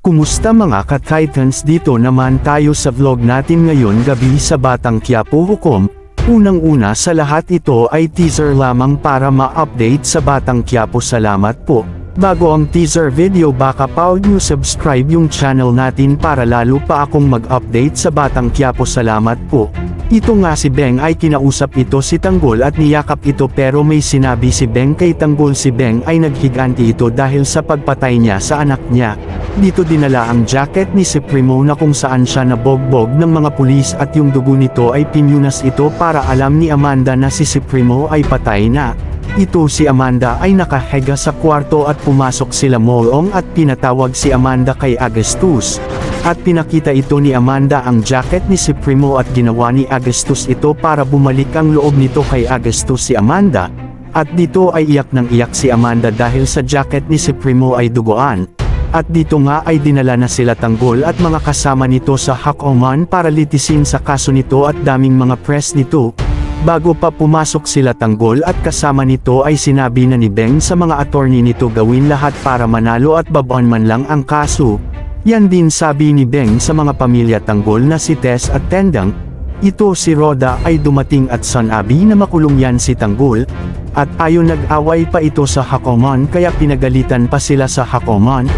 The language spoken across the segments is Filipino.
Kumusta mga ka-Titans, dito naman tayo sa vlog natin ngayon gabi sa Batang Quiapo Hukom. Unang-una sa lahat, ito ay teaser lamang para ma-update sa Batang Quiapo. Salamat po. Bago ang teaser video, baka pa nyo subscribe yung channel natin para lalo pa akong mag-update sa Batang Quiapo. Salamat po. Ito nga si Beng ay kinausap ito si Tanggol at niyakap ito, pero may sinabi si Beng kay Tanggol. Si Beng ay naghiganti ito dahil sa pagpatay niya sa anak niya. Dito dinala ang jacket ni Supremo na kung saan siya nabogbog ng mga pulis at yung dugo nito ay pinunas ito para alam ni Amanda na si Supremo ay patay na. Ito si Amanda ay nakahiga sa kwarto at pumasok sila Molong at pinatawag si Amanda kay Augustus. At pinakita ito ni Amanda ang jacket ni Supremo at ginawa ni Augustus ito para bumalik ang loob nito kay Augustus si Amanda. At dito ay iyak ng iyak si Amanda dahil sa jacket ni Supremo ay duguan. At dito nga ay dinala na sila Tanggol at mga kasama nito sa Hukuman para litisin sa kaso nito at daming mga press nito. Bago pa pumasok sila Tanggol at kasama nito ay sinabi na ni Beng sa mga attorney nito gawin lahat para manalo at babaan man lang ang kaso. Yan din sabi ni Beng sa mga pamilya Tanggol na si Tess at Tendang. Ito si Roda ay dumating at sanabi na makulong yan si Tanggol. At ayon nag-away pa ito sa Hukuman kaya pinagalitan pa sila sa Hukuman.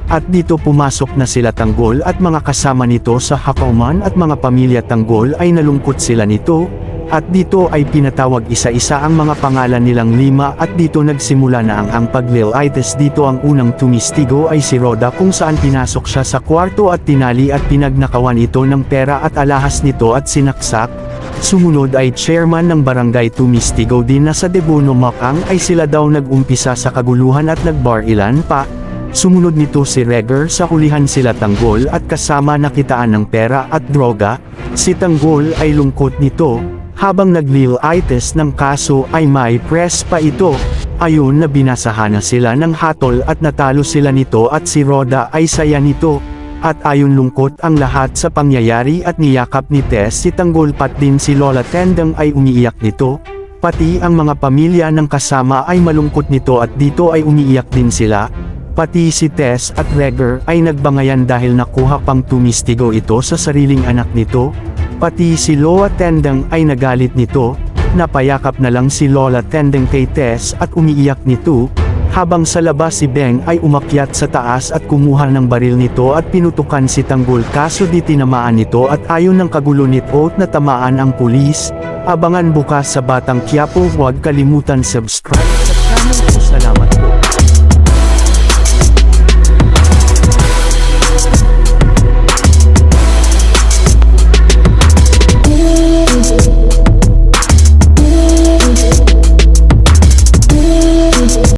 At dito pumasok na sila Tanggol at mga kasama nito sa Hukuman at mga pamilya Tanggol ay nalungkot sila nito. At dito ay pinatawag isa-isa ang mga pangalan nilang 5 at dito nagsimula na ang paglilitis. Dito ang unang tumistigo ay si Roda kung saan pinasok siya sa kwarto at tinali at pinagnakawan ito ng pera at alahas nito at sinaksak. Sumunod ay chairman ng barangay tumistigo din na sa Debono Makang ay sila daw nag-umpisa sa kaguluhan at nagbarilan pa. Sumunod nito si Reger, sa hulihan sila Tanggol at kasama nakitaan ng pera at droga. Si Tanggol ay lungkot nito. Habang naglilitis ng kaso ay may press pa ito. Ayun na binasahan na sila ng hatol at natalo sila nito at si Roda ay saya nito. At ayon lungkot ang lahat sa pangyayari at niyakap ni Tess si Tanggol, pat din si Lola Tendang ay umiiyak nito. Pati ang mga pamilya ng kasama ay malungkot nito at dito ay umiiyak din sila. Pati si Tess at Reger ay nagbangayan dahil nakuha pang tumistigo ito sa sariling anak nito. Pati si Lola Tendang ay nagalit nito. Napayakap na lang si Lola Tendang kay Tess at umiiyak nito. Habang sa labas si Beng ay umakyat sa taas at kumuha ng baril nito at pinutukan si Tanggol, kaso di tinamaan nito at ayon ng kagulo nito na tamaan ang pulis. Abangan bukas sa Batang Quiapo, huwag kalimutan subscribe.